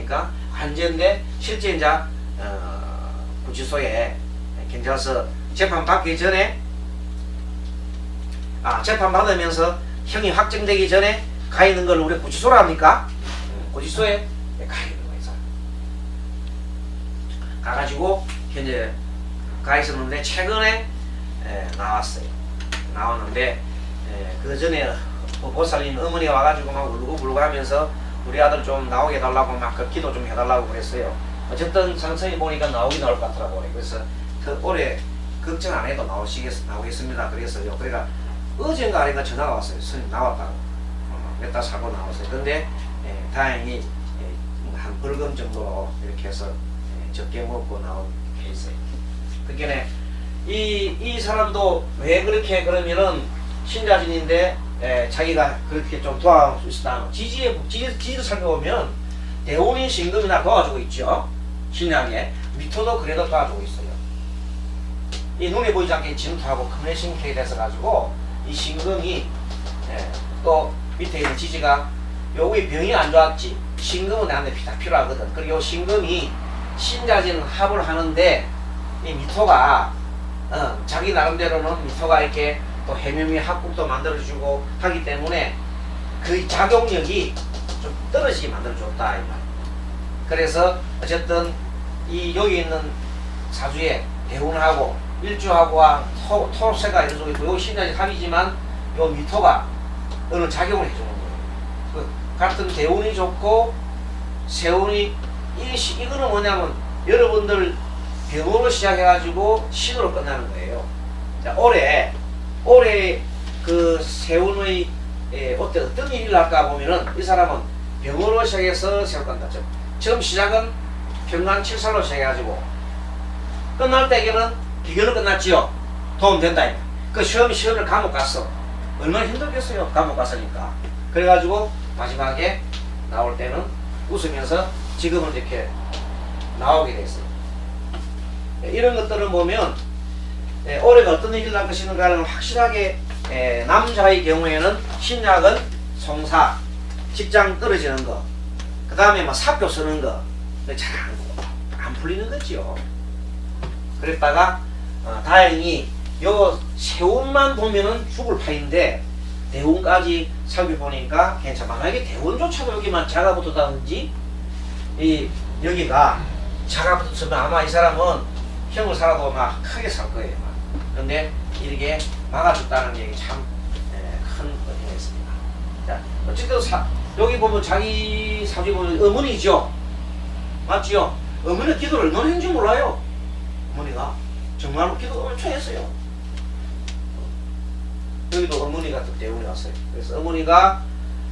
아닙니까? 관제인데 실제 이제 구치소에 경찰서 재판 받기 전에 재판 받으면서 형이 확정되기 전에 가 있는 걸 우리 구치소라 합니까? 구치소에 가 있는 거예요. 가가지고 현재 가 있었는데 최근에 나왔어요. 나왔는데 그 전에 보살님 어머니가 와가지고 막 울고불고 하면서 우리 아들 좀 나오게 해달라고 막 그 기도 좀 해달라고 그랬어요. 어쨌든 상처이 보니까 나오긴 나올 것 같더라고요. 그래서 그 올해 걱정 안 해도 나오겠습니다. 그래서요. 그러니까 어젠가 아닌가 전화가 왔어요. 스님 나왔다고. 몇 달 살고 나왔어요. 근데 다행히 한 벌금 정도로 이렇게 해서 적게 먹고 나온 케이스예요. 그러니까 이 사람도 왜 그렇게 그러면은 신자진인데 자기가 그렇게 좀 도와줄 수 있다. 지지도 살펴보면 대운인 신금이나 도와주고 있죠. 신약에 미토도 그래도 도와주고 있어요. 이 눈에 보이지 않게 진토하고 금내신격이 돼서 가지고 이 신금이 또 밑에 있는 지지가 여기 병이 안 좋았지. 신금은 나한테 다 필요하거든. 그리고 요 신금이 신자진 합을 하는데 이 미토가 자기 나름대로는 미토가 이렇게 또 해묘미 합국도 만들어주고 하기 때문에 그 작용력이 좀 떨어지게 만들어줬다. 그래서 어쨌든 이 여기 있는 사주에 대운하고 일주하고 토세가 이런 쪽에 여기 신자진 합이지만 요 미토가 어느 작용을 해주는 거예요. 같은 대운이 좋고 세운이 이거는 뭐냐면 여러분들 병으로 시작해가지고 신으로 끝나는 거예요. 자, 올해 그 세운의 어떤 일을 할까 보면은 이 사람은 병으로 시작해서 세울 건다. 처음 시작은 평간 7살로 시작해가지고 끝날 때에는 기결로 끝났지요. 도움 된다. 그 시험을 감옥 갔어. 얼마나 힘들겠어요. 감옥 갔으니까. 그래가지고 마지막에 나올 때는 웃으면서 지금은 이렇게 나오게 됐어요. 이런 것들을 보면 올해가 어떤 일을 할 것인가를 확실하게 남자의 경우에는 신약은 송사, 직장 떨어지는 거, 그 다음에 뭐 사표 쓰는 거 잘 안 풀리는 거지요. 그랬다가 다행히 요 세운만 보면은 죽을 파인데 대운까지 살펴보니까 괜찮아. 만약에 대운조차도 여기만 자가 붙었다든지 여기가 자가 붙었으면 아마 이 사람은 형을 살아도 막 크게 살 거예요. 그런데 이렇게 막아줬다는 얘기 참 큰 의미가 있습니다. 자, 어쨌든 여기 보면 자기 사주에 보면 어머니죠. 맞지요? 어머니는 기도를 얼마나 했는지 몰라요. 어머니가 정말로 기도 엄청 했어요. 여기도 어머니가 또 대운이 왔어요. 그래서 어머니가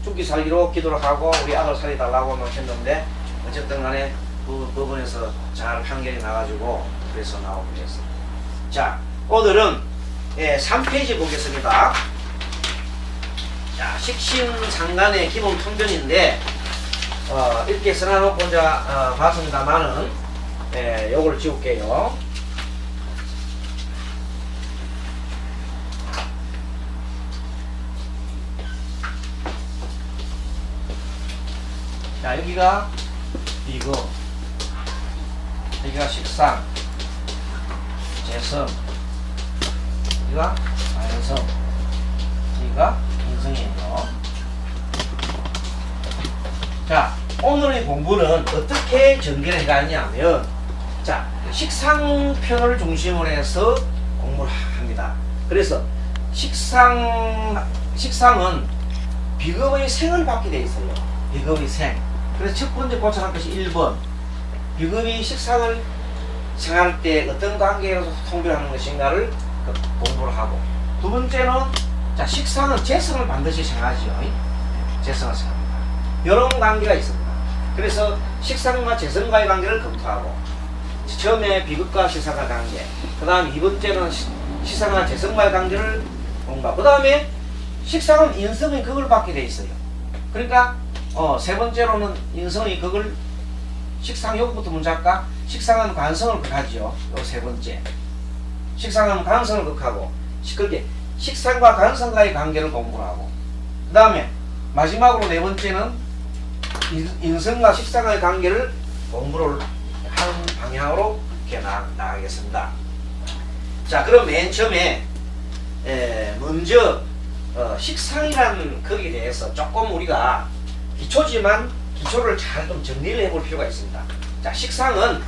죽기 살기로 기도를 하고 우리 아들 살려달라고 막 했는데 어쨌든 간에 그 법원에서 잘 판결이 나가지고 그래서 나오게 됐어요. 자, 오늘은 3페이지 보겠습니다. 자, 식신상간의 기본 통변인데 이렇게 써놔놓고 이제 봤습니다만은 요걸 지울게요. 자, 여기가 비금, 여기가 식상, 재성, 여기가 자연성, 여기가 인성이에요. 자, 오늘의 공부는 어떻게 전개를 해가냐면, 자, 식상편을 중심으로 해서 공부를 합니다. 그래서 식상은 비급의 생을 받게 되어 있어요. 비급의 생. 그래서 첫 번째 고찰할 것이 1번. 비급이 식상을 생할 때 어떤 관계에서 통변하는 것인가를 공부를 하고, 두 번째는 자, 식상은 재성을 반드시 생하지요. 재성을 생합니다. 이런 관계가 있습니다. 그래서 식상과 재성과의 관계를 검토하고, 처음에 비급과 식상과 관계, 그 다음 2번째는 식상과 재성과의 관계를 공부하고, 그 다음에 식상은 인성의 극을 받게 돼 있어요. 그러니까 세 번째로는 인성의 극을 식상 요거부터 먼저 할까? 식상은 관성을 극하지요. 요 세 번째. 식상은 관성을 극하고, 그렇게 식상과 관성과의 관계를 공부하고, 그 다음에 마지막으로 네 번째는 인성과 식상의 관계를 공부를 하는 방향으로 이렇게 나가겠습니다. 자, 그럼 맨 처음에 먼저 식상이라는 거기에 대해서 조금 우리가 기초지만 기초를 잘 좀 정리를 해볼 필요가 있습니다. 자, 식상은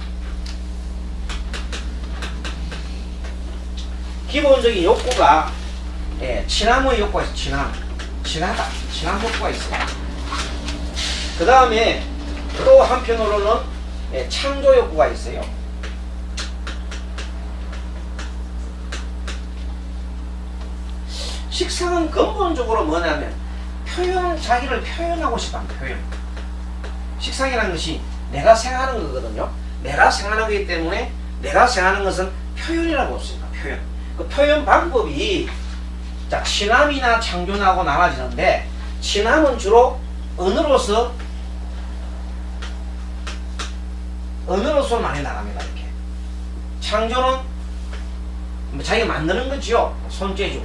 기본적인 욕구가 친함의 욕구가 있어요. 친한 욕구가 있어요. 그 다음에 또 한편으로는 창조 욕구가 있어요. 식상은 근본적으로 뭐냐면 자기를 표현하고 싶어 하는 표현. 식상이라는 것이 내가 생각하는 거거든요. 내가 생각하는 거기 때문에 내가 생각하는 것은 표현이라고 했습니다. 표현. 그 표현 방법이 자, 친함이나 창조하고 나눠지는데, 친함은 주로 언어로서 많이 나갑니다. 이렇게. 창조는 자기가 만드는 거지요. 손재주.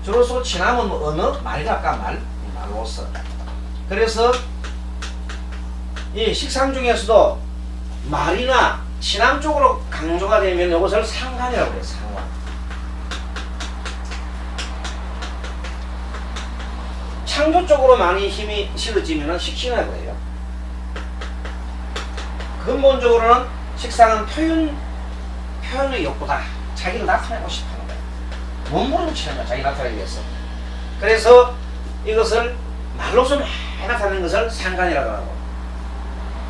주로서 친함은 뭐 언어, 말이랄까 말로서. 그래서 이 식상 중에서도 말이나 친함 쪽으로 강조가 되면 이것을 상관이라고 해요. 상관. 창조 쪽으로 많이 힘이 실어지면 식신이라고 해요. 근본적으로는 식상은 표현의 욕구다. 자기를 나타내고 싶어하는 거예요. 몸부림치는 거야. 자기 나타내기 위해서. 그래서 이것을 말로서 많이 나타내는 것을 상관이라고 하고,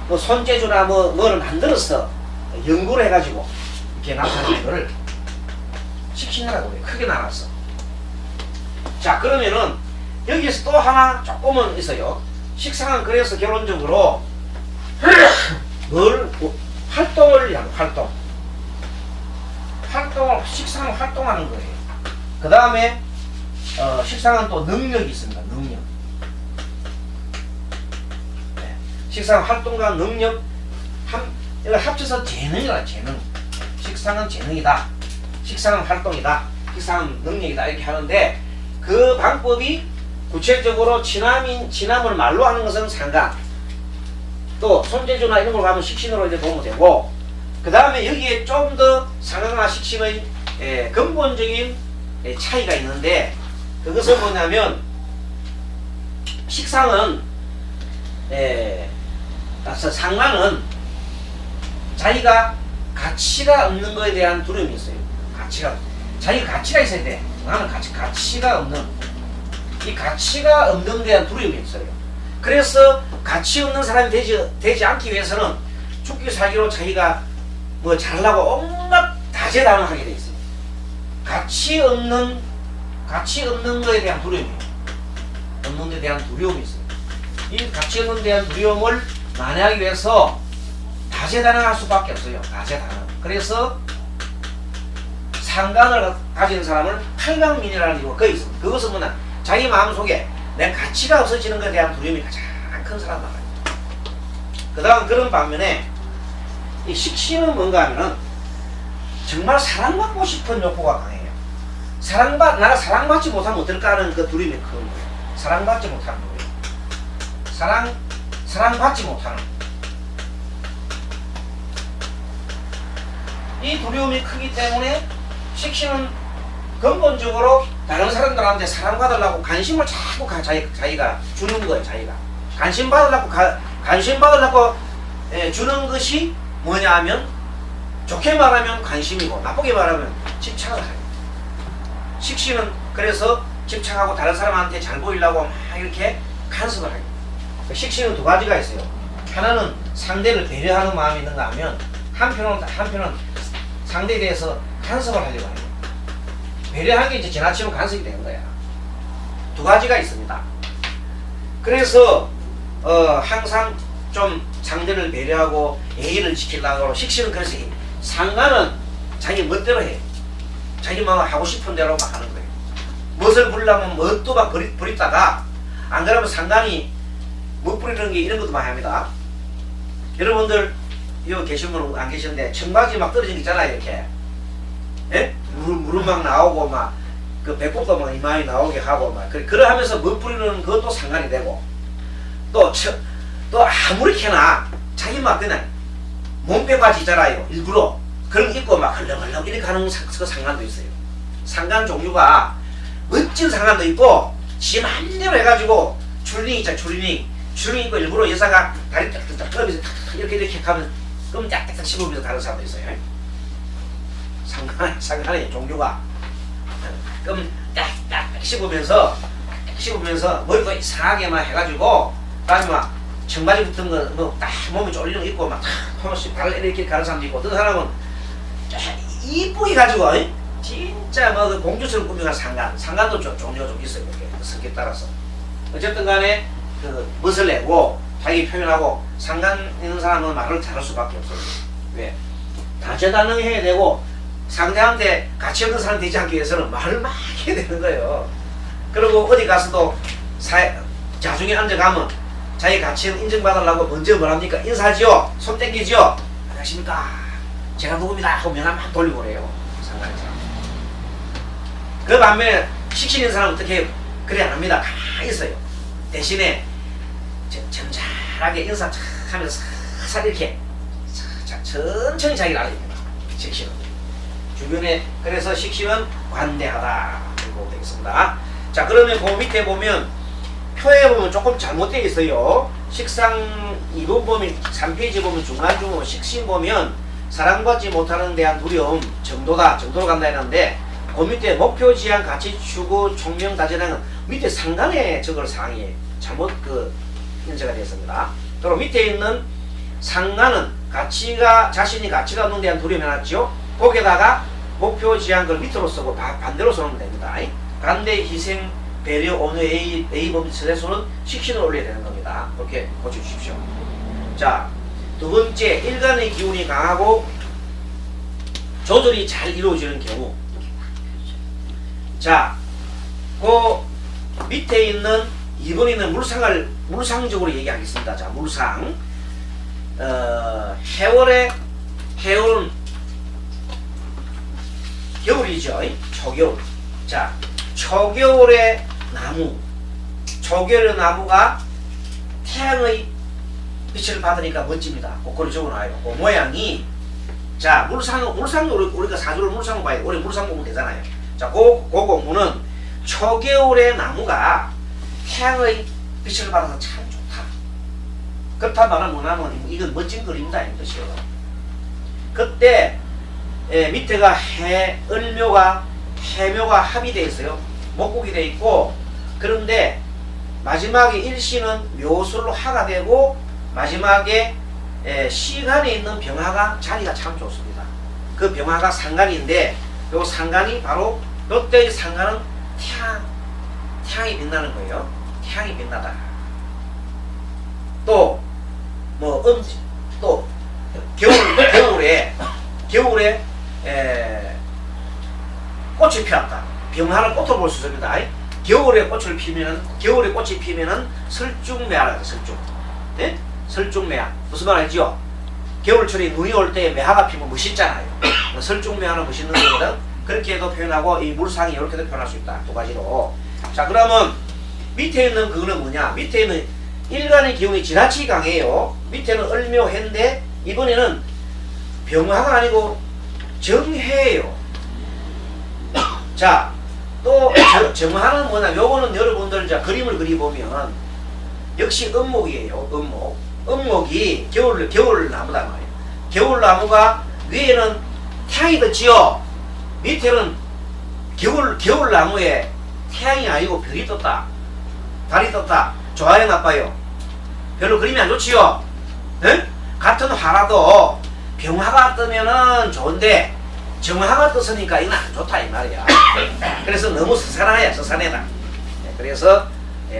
뭐 손재주나 뭐를 만들어서 연구를 해가지고 이렇게 나타내는 것을 식신이라고 해요. 크게 나눴어. 자, 그러면은 여기에서 또 하나 조금은 있어요. 식상은 그래서 결론적으로 활동을 위한 식상은 활동하는 거예요. 그 다음에 식상은 또 능력이 있습니다. 능력. 네. 식상 활동과 능력 이걸 합쳐서 재능이라. 재능. 식상은 재능이다. 식상은 활동이다. 식상은 능력이다. 이렇게 하는데 그 방법이 구체적으로 친함을 말로 하는 것은 상관. 또 손재주나 이런 걸 가면 식신으로 이제 도움이 되고, 그 다음에 여기에 좀 더 상관과 식신의 근본적인 차이가 있는데, 그것은 뭐냐면 식상은 상관은 자기가 가치가 없는 것에 대한 두려움이 있어요. 자기가 가치가 있어야 돼. 나는 가치가 없는, 이 가치가 없는 데 대한 두려움이 있어요. 그래서 가치 없는 사람이 되지 않기 위해서는 죽기 살기로 자기가 뭐 잘하려고 온갖 다재다능하게 돼 있어요. 가치 없는 것에 대한 두려움이 없는 데 대한 두려움이 있어요. 이 가치 없는 데 대한 두려움을 만회하기 위해서 다재다능할 수밖에 없어요. 다재다능. 그래서 상관을 가진 사람을 팔강민이라는 이유가 있습니다. 그것은 뭐냐, 자기 마음속에 내 가치가 없어지는 것에 대한 두려움이 가장 큰 사람 나와요. 그 다음 그런 반면에 이 식신은 뭔가 하면은 정말 사랑받고 싶은 욕구가 강해요. 나가 사랑받지 못하면 어떨까 하는 그 두려움이 큰 거예요. 사랑받지 못하는 거예요. 사랑받지 못하는. 이 두려움이 크기 때문에 식신은 근본적으로 다른 사람들한테 사랑받으려고 관심을 자꾸 자기가 주는 거예요. 자기가 관심 받으려고 주는 것이 뭐냐 하면, 좋게 말하면 관심이고 나쁘게 말하면 집착을 해요. 식신은 그래서 집착하고 다른 사람한테 잘 보이려고 막 이렇게 간섭을 해요. 식신은 두 가지가 있어요. 하나는 상대를 배려하는 마음이 있는가 하면, 한편은 상대에 대해서 간섭을 하려고 해요. 배려한 게 이제 지나치면 간섭이 되는 거야. 두 가지가 있습니다. 그래서 항상 좀 상대를 배려하고 예의를 지키려고 하고, 식신은 그래서 상관은 자기 멋대로 해. 자기 마음 하고 싶은 대로 막 하는 거예요. 멋을 부리려면 멋도 막 부리다가, 안 그러면 상관이 멋 부리는 게 이런 것도 많이 합니다. 여러분들 여기 계신 분은 안 계시는데 청바지 막 떨어진 게 있잖아요. 이렇게 무릎 막 나오고 막 그 배꼽도 막 이마에 나오게 하고 막 그러하면서 멋부리는 그것도 상관이 되고 또 아무리 캐나 자기 막 그냥 몸빼 바지 있잖아요. 일부러 그런 거 입고 막 헐렁헐렁 이렇게 하는 그 상관도 있어요. 상관 종류가 멋진 상관도 있고 지 맘대로 해가지고 줄링 있잖아. 줄링 입고 일부러 여자가 다리 딱딱딱 떨어면서 이렇게 하면 끔 딱딱딱 씹으면서 다른 사람도 있어요. 상관의 종류가 끔 딱딱 씹으면서 머리도 이상하게 막 해가지고 그다음에 막 청바지 붙은 거 뭐 딱 몸에 쫄리는 거 입고 막 하나씩 발을 이렇게 가는 사람도 있고 어떤 사람은 이쁘게 가지고 진짜 뭐 그 공주처럼 꾸며간 상관도 종류가 좀 있어요. 이렇게 성격 따라서 어쨌든 간에 그 멋을 내고 자기 표현하고 상관 있는 사람은 말을 잘할 수밖에 없어요. 왜? 다재다능해야 되고 상대한테 가치 없는 사람 되지 않기 위해서는 말을 막 해야 되는 거예요. 그리고 어디 가서도 자중에 앉아가면 자기 가치를 인정받으려고 먼저 뭐랍니까? 인사하지요? 손 땡기지요? 안녕하십니까? 제가 누굽니다 하고 명함 막 돌리고 그래요. 상관의 사람. 그 반면에 시키는 사람은 어떻게 그래 안 합니다. 가만히 있어요. 대신에 점잖하게 인사 착 하면서 살살 이렇게 천천히 자기를 알립니다. 식시는 주변에 그래서 식시는 관대하다 이렇게 되겠습니다. 자 그러면 그 밑에 보면 표에 보면 조금 잘못되어 있어요. 식상 2번 보면 3페이지 보면 중간중간 식신 보면 사랑받지 못하는 대한 두려움 정도로 간다 했는데 그 밑에 목표 지향 가치 추구 총명 다재다능 밑에 상관에 적을 사항이 잘못 인쇄가 되었습니다. 또 밑에 있는 상관은 자신이 가치가 없는 데한 두려움이 해놨죠. 거기에다가 목표 지향 걸 밑으로 쓰고 반대로 써놓으면 됩니다. 반대 희생 배려 어느 A 범위 서대수는 식신을 올려야 되는 겁니다. 이렇게 고쳐주십시오. 자, 두 번째 일간의 기운이 강하고 조절이 잘 이루어지는 경우. 자, 그 밑에 있는 2번에 있는 물상적으로 얘기하겠습니다. 자, 물상. 해월은 겨울이죠. 초겨울. 자, 초겨울의 나무가 태양의 빛을 받으니까 멋집니다. 그걸 적어놔요. 그 모양이 자 물상도 우리가 사주를 물상 봐야 돼. 우리 물상 보면 되잖아요. 자, 그 공문은 초겨울의 나무가 태양의 빛을 받아서 참 좋다. 그렇단 말은 뭐냐면 이건 멋진 그림이다 이 뜻이에요. 그때 밑에가 해묘가 합의되어 있어요. 목국이 되어 있고 그런데 마지막에 일시는 묘술로 하가 되고 마지막에 시간에 있는 병화가 자리가 참 좋습니다. 그 병화가 상간인데 요 상간이 바로 롯데의 상간은 태양이 빛나는 거예요. 태양이 빛나다. 또 겨울에 꽃이 피었다. 병화는 꽃을 볼 수 있습니다. 겨울에 꽃이 피면은 설중매화라고 해요. 설중. 네? 설중매화. 무슨 말 알지요? 겨울철에 눈이 올 때 매화가 피면 멋있잖아요. 설중매화는 멋있는 거거든. 그렇게도 표현하고 이 물상이 이렇게도 표현할 수 있다. 두 가지로. 자, 그러면 밑에 있는 그거는 뭐냐? 밑에 있는 일간의 기운이 지나치게 강해요. 밑에는 을묘해인데 이번에는 병화가 아니고 정해예요. 자, 또 정화는 뭐냐? 요거는 여러분들 자 그림을 그리보면 역시 음목이에요. 음목이 겨울 나무다 말이에요. 겨울 나무가 위에는 태양이 떴지요. 밑에는 겨울 나무에 태양이 아니고 별이 떴다. 달이 떴다. 좋아요, 나빠요? 별로 그림이 안 좋지요. 에? 같은 화라도 병화가 뜨면은 좋은데 정화가 떴으니까 이건 안 좋다 이 말이야. 그래서 너무 서산해다. 그래서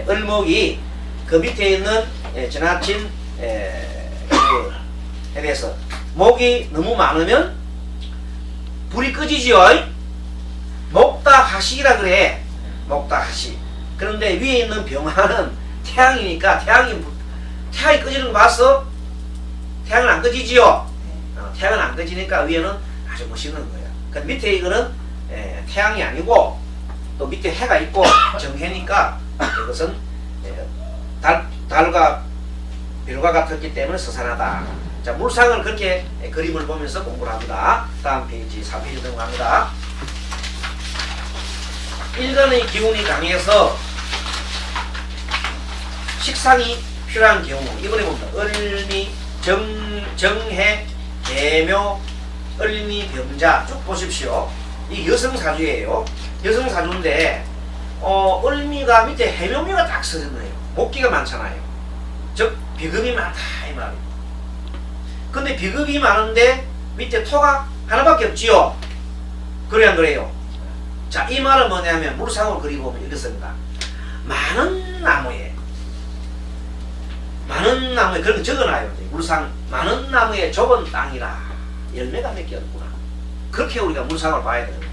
을목이 그 밑에 있는 지나친 해에서 목이 너무 많으면 불이 꺼지지요. 목다하시라 그래. 목다하시. 그런데 위에 있는 병화는 태양이니까 태양이 꺼지는 거 봤어? 태양은 안 꺼지지요. 태양은 안 꺼지니까 위에는 아주 멋있는 거야. 그 밑에 이거는 태양이 아니고 또 밑에 해가 있고 정해니까 이것은 달과 별과 같았기 때문에 서산하다. 자, 물상을 그렇게 그림을 보면서 공부를 합니다. 다음 페이지 4페이지 넘어갑니다. 일간의 기운이 강해서 식상이 필요한 경우 이번에 봅니다. 을미, 정해, 계묘, 을미, 병자 쭉 보십시오. 이 여성사주예요. 여성사주인데 을미가 밑에 해묘미가 딱 써졌네요. 목기가 많잖아요. 즉 비급이 많다 이 말이에요. 근데 비급이 많은데 밑에 토가 하나밖에 없지요. 그래 안 그래요? 자, 이 말은 뭐냐면 물상을 그리고 보면 이렇습니다. 많은 나무에 그런 거 적어놔요. 물상 많은 나무에 좁은 땅이라 열매가 몇 개 없구나. 그렇게 우리가 물상을 봐야 되는 거야.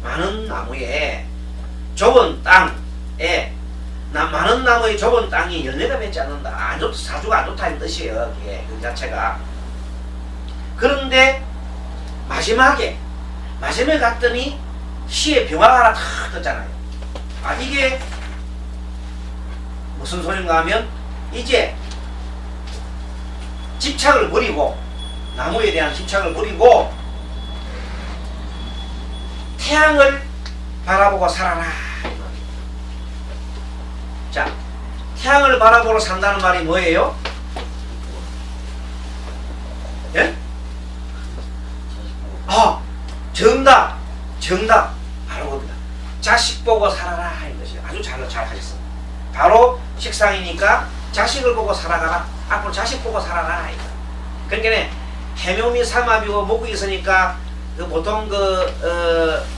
많은 나무에 좁은 땅에 많은 나무의 좁은 땅이 열매가 맺지 않는다. 사주가 안 좋다는 뜻이에요. 그게 그 자체가. 그런데 마지막에 갔더니 시에 병화가 하나 탁 떴잖아요. 아, 이게 무슨 소린가 하면 이제 집착을 버리고 나무에 대한 집착을 버리고 태양을 바라보고 살아라. 자, 태양을 바라보고 산다는 말이 뭐예요? 예? 정답. 바로 그겁니다. 자식 보고 살아라. 이것이 아주 잘 하셨습니다. 바로 식상이니까 자식을 보고 살아가라. 앞으로 자식 보고 살아라. 그러니까 해묘미 삼합이고 목이 있으니까 그 보통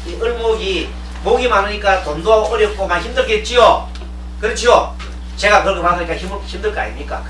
이 을목이 목이 많으니까 돈도 어렵고 막 힘들겠지요. 그렇지요. 제가 그렇게 받으니까 힘들 거 아닙니까?